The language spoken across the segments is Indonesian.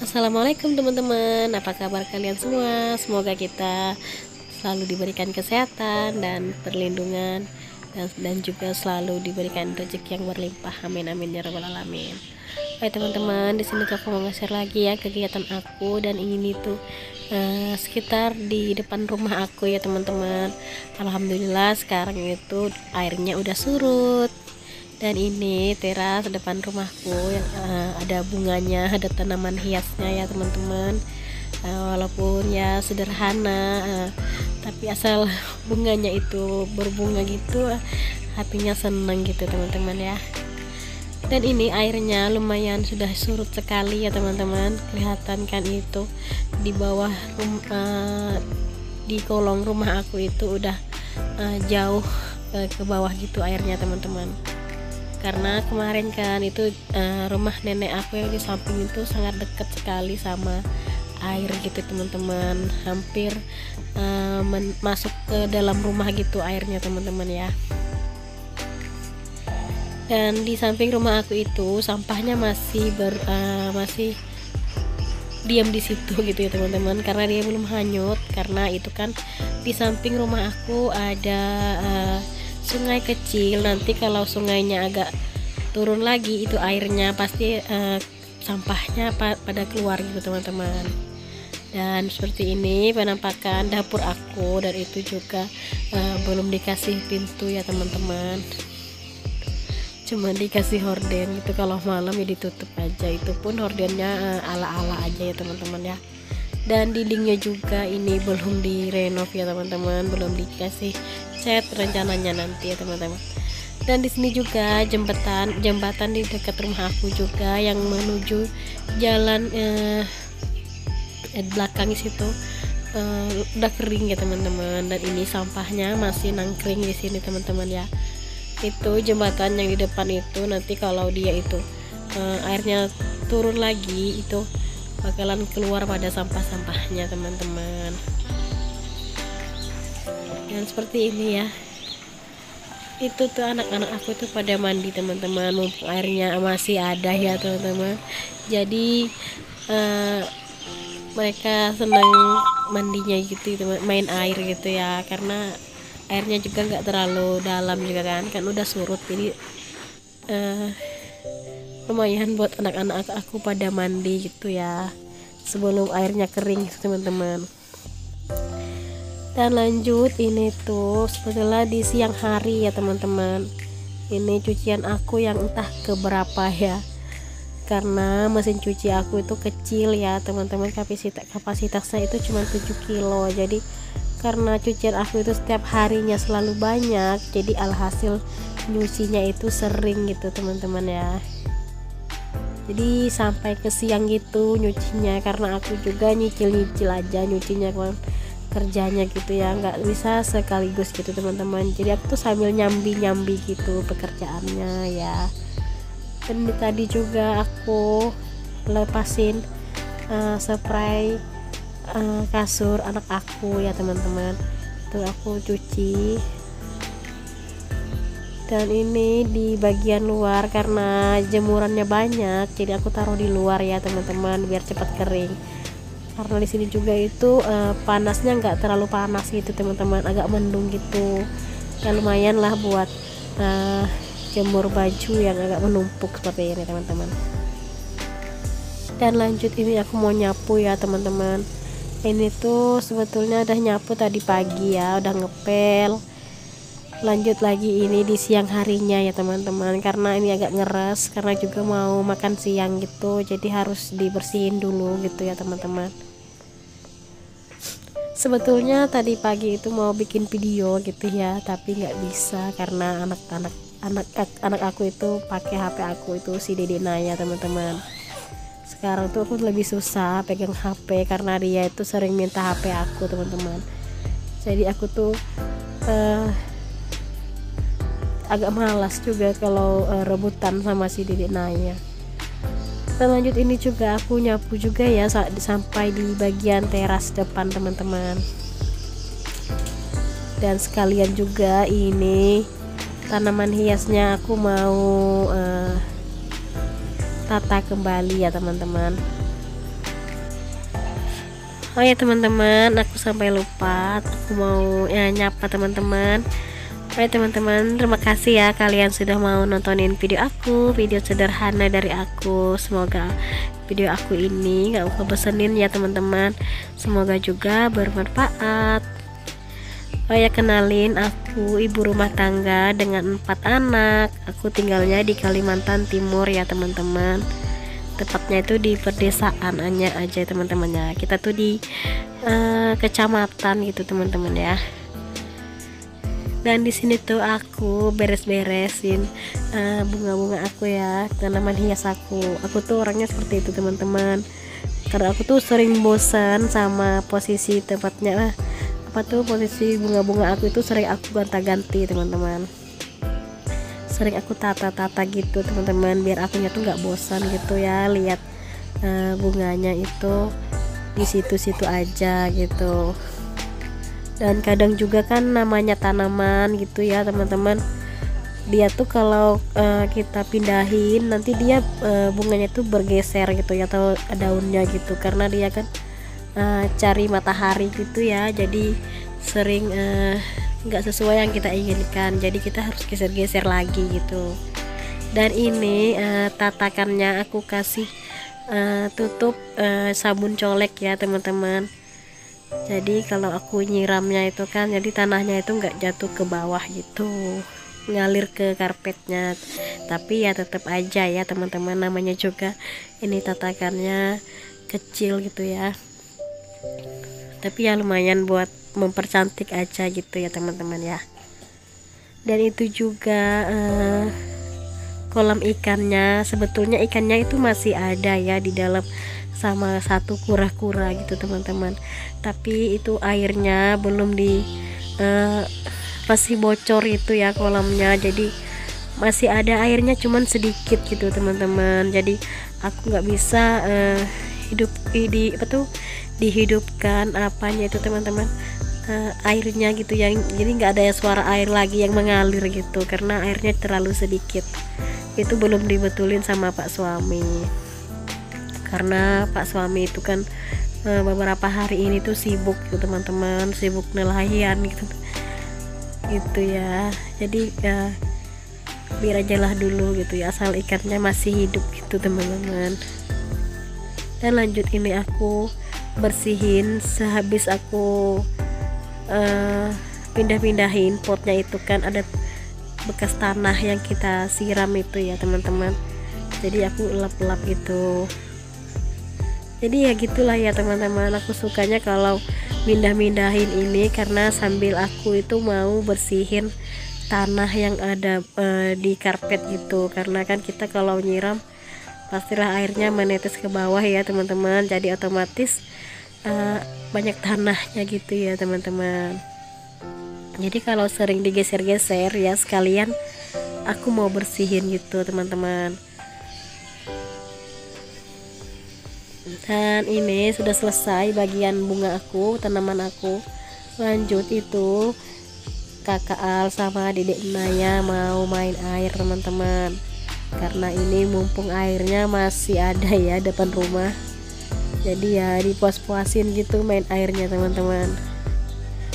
Assalamualaikum teman-teman, apa kabar kalian semua? Semoga kita selalu diberikan kesehatan dan perlindungan dan juga selalu diberikan rezeki yang berlimpah. Amin amin ya rabbal alamin. Hai teman-teman, di sini aku mau nge-share lagi ya kegiatan aku, dan ini tuh sekitar di depan rumah aku ya teman-teman. Alhamdulillah sekarang itu airnya udah surut. Dan ini teras depan rumahku yang ada bunganya, ada tanaman hiasnya ya teman-teman. Walaupun ya sederhana, tapi asal bunganya itu berbunga gitu, hatinya seneng gitu teman-teman ya. Dan ini airnya lumayan sudah surut sekali ya teman-teman. Kelihatan kan itu di bawah di kolong rumah aku itu udah jauh ke bawah gitu airnya teman-teman. Karena kemarin kan itu rumah nenek aku yang di samping itu sangat dekat sekali sama air gitu teman-teman, hampir masuk ke dalam rumah gitu airnya teman-teman ya. Dan di samping rumah aku itu sampahnya masih diam di situ gitu ya teman-teman, karena dia belum hanyut. Karena itu kan di samping rumah aku ada sungai kecil. Nanti kalau sungainya agak turun lagi itu airnya pasti sampahnya pada keluar gitu teman-teman. Dan seperti ini penampakan dapur aku, dan itu juga belum dikasih pintu ya teman-teman, cuma dikasih horden gitu. Kalau malam ya ditutup aja, itu pun hordennya ala-ala aja ya teman-teman ya. Dan dindingnya juga ini belum direnov ya teman-teman, belum dikasih cat, rencananya nanti ya teman-teman. Dan di sini juga jembatan di dekat rumah aku juga yang menuju jalan belakang situ udah kering ya teman-teman. Dan ini sampahnya masih nangkring di sini teman-teman ya. Itu jembatan yang di depan itu, nanti kalau dia itu airnya turun lagi itu bakalan keluar pada sampah-sampahnya teman-teman. Dan seperti ini ya, itu tuh anak-anak aku tuh pada mandi teman-teman, mumpung airnya masih ada ya teman-teman. Jadi mereka senang mandinya gitu, main air gitu ya, karena airnya juga nggak terlalu dalam juga kan udah surut. Jadi lumayan buat anak-anak aku pada mandi gitu ya sebelum airnya kering teman-teman. Dan lanjut, ini tuh sebetulnya di siang hari ya teman-teman. Ini cucian aku yang entah keberapa ya, karena mesin cuci aku itu kecil ya teman-teman, kapasitasnya itu cuma 7 kilo. Jadi karena cucian aku itu setiap harinya selalu banyak, jadi alhasil nyucinya itu sering gitu teman-teman ya. Jadi sampai ke siang gitu nyucinya, karena aku juga nyicil-nyicil aja nyucinya kerjanya gitu ya, nggak bisa sekaligus gitu teman-teman. Jadi aku tuh sambil nyambi gitu pekerjaannya ya. Dan tadi juga aku lepasin spray kasur anak aku ya teman-teman, itu aku cuci. Dan ini di bagian luar karena jemurannya banyak, jadi aku taruh di luar ya teman-teman biar cepat kering. Karena di sini juga itu panasnya nggak terlalu panas gitu teman-teman, agak mendung gitu ya, lumayan lah buat jemur baju yang agak menumpuk seperti ini teman-teman. Dan lanjut, ini aku mau nyapu ya teman-teman. Ini tuh sebetulnya udah nyapu tadi pagi ya, udah ngepel. Lanjut lagi ini di siang harinya ya teman-teman, karena ini agak ngeres karena juga mau makan siang gitu, jadi harus dibersihin dulu gitu ya teman-teman. Sebetulnya tadi pagi itu mau bikin video gitu ya, tapi nggak bisa karena anak aku itu pakai HP aku itu si Dede Naya teman-teman. Sekarang tuh aku lebih susah pegang HP karena dia itu sering minta HP aku teman-teman. Jadi aku tuh agak malas juga kalau rebutan sama si Dede Naya. Dan lanjut, ini juga aku nyapu juga ya sampai di bagian teras depan teman-teman. Dan sekalian juga ini tanaman hiasnya aku mau tata kembali ya teman-teman. Oh ya teman-teman, aku sampai lupa, aku mau nyapa teman-teman. Oh ya teman-teman, terima kasih ya kalian sudah mau nontonin video aku, video sederhana dari aku. Semoga video aku ini gak aku bosenin ya teman-teman, semoga juga bermanfaat. Oh ya, kenalin, aku ibu rumah tangga dengan 4 anak. Aku tinggalnya di Kalimantan Timur ya teman-teman, tepatnya itu di pedesaan aja teman-temannya. Kita tuh di kecamatan gitu teman-teman ya. Dan di sini tuh aku beres-beresin bunga-bunga aku ya, tanaman hias aku. Aku tuh orangnya seperti itu teman-teman, karena aku tuh sering bosan sama posisi tempatnya posisi bunga-bunga aku itu sering aku gonta-ganti teman-teman, sering aku tata-tata gitu teman-teman, biar akunya tuh nggak bosan gitu ya lihat bunganya itu di situ-situ aja gitu. Dan kadang juga kan namanya tanaman gitu ya teman-teman, dia tuh kalau kita pindahin nanti dia bunganya tuh bergeser gitu ya, atau daunnya gitu, karena dia kan cari matahari gitu ya, jadi sering nggak sesuai yang kita inginkan, jadi kita harus geser-geser lagi gitu. Dan ini tatakannya aku kasih tutup sabun colek ya teman-teman. Jadi kalau aku nyiramnya itu kan, jadi tanahnya itu nggak jatuh ke bawah gitu, ngalir ke karpetnya. Tapi ya tetap aja ya teman-teman, namanya juga ini tatakannya kecil gitu ya, tapi ya lumayan buat mempercantik aja gitu ya teman-teman ya. Dan itu juga kolam ikannya, sebetulnya ikannya itu masih ada ya di dalam sama satu kura-kura gitu teman-teman, tapi itu airnya belum masih bocor itu ya kolamnya, jadi masih ada airnya cuman sedikit gitu teman-teman. Jadi aku nggak bisa dihidupkan apanya itu teman-teman, airnya gitu yang, jadi nggak ada suara air lagi yang mengalir gitu karena airnya terlalu sedikit. Itu belum dibetulin sama Pak suami, karena Pak suami itu kan beberapa hari ini tuh sibuk gitu teman-teman, sibuk nelayan gitu ya. Jadi ya biar aja lah dulu gitu ya, asal ikannya masih hidup gitu teman-teman. Dan lanjut, ini aku bersihin sehabis aku pindah-pindahin potnya, itu kan ada bekas tanah yang kita siram itu ya teman-teman, jadi aku lap-lap gitu. Jadi ya gitulah ya teman-teman, aku sukanya kalau pindah-pindahin ini karena sambil aku itu mau bersihin tanah yang ada di karpet gitu, karena kan kita kalau nyiram pastilah airnya menetes ke bawah ya teman-teman, jadi otomatis banyak tanahnya gitu ya teman-teman. Jadi kalau sering digeser-geser ya sekalian aku mau bersihin gitu teman-teman. Dan ini sudah selesai bagian bunga aku, tanaman aku. Lanjut itu kakak Al sama dedek Naya mau main air teman-teman, karena ini mumpung airnya masih ada ya depan rumah, jadi ya dipuas-puasin gitu main airnya teman-teman.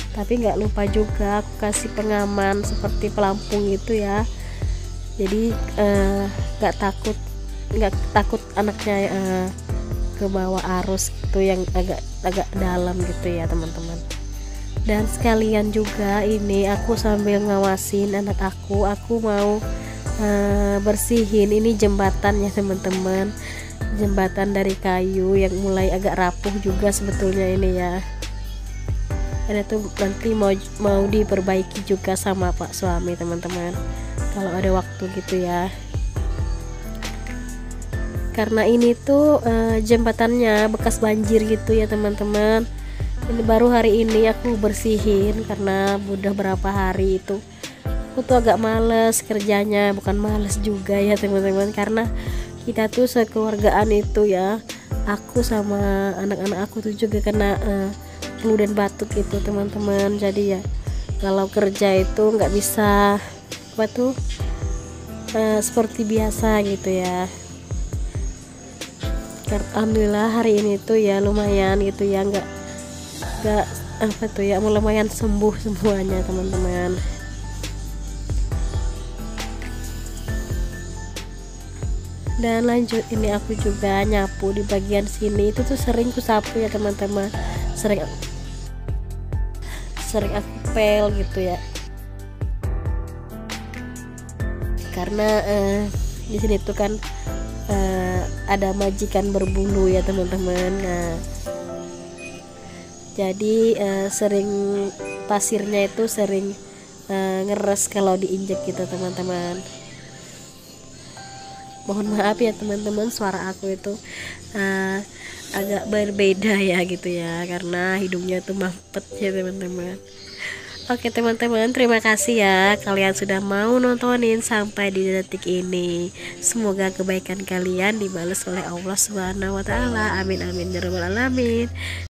Tapi nggak lupa juga aku kasih pengaman seperti pelampung gitu ya, jadi nggak takut anaknya ke bawah arus gitu yang agak dalam gitu ya teman-teman. Dan sekalian juga ini aku sambil ngawasin anak aku mau bersihin ini jembatan ya teman-teman, jembatan dari kayu yang mulai agak rapuh juga sebetulnya ini ya. Ada tuh nanti mau diperbaiki juga sama Pak suami teman-teman, kalau ada waktu gitu ya. Karena ini tuh jembatannya bekas banjir gitu ya teman-teman. Ini baru hari ini aku bersihin karena udah berapa hari itu aku tuh agak males kerjanya, bukan males juga ya teman-teman, karena kita tuh sekeluargaan itu ya, aku sama anak-anak aku tuh juga kena flu dan batuk gitu teman-teman. Jadi ya kalau kerja itu nggak bisa seperti biasa gitu ya. Alhamdulillah hari ini tuh ya lumayan gitu ya, nggak apa tuh ya, lumayan sembuh semuanya teman-teman. Dan lanjut, ini aku juga nyapu di bagian sini, itu tuh sering ku sapu ya teman-teman, sering aku pel gitu ya, karena di sini tuh kan ada majikan berbulu ya teman-teman. Nah jadi sering pasirnya itu sering ngeres kalau diinjek gitu teman-teman. Mohon maaf ya teman-teman, suara aku itu agak berbeda ya gitu ya, karena hidungnya tuh mampet ya teman-teman. Oke teman-teman, terima kasih ya kalian sudah mau nontonin sampai di detik ini. Semoga kebaikan kalian dibalas oleh Allah Subhanahu wa taala. Amin amin ya rabbal alamin.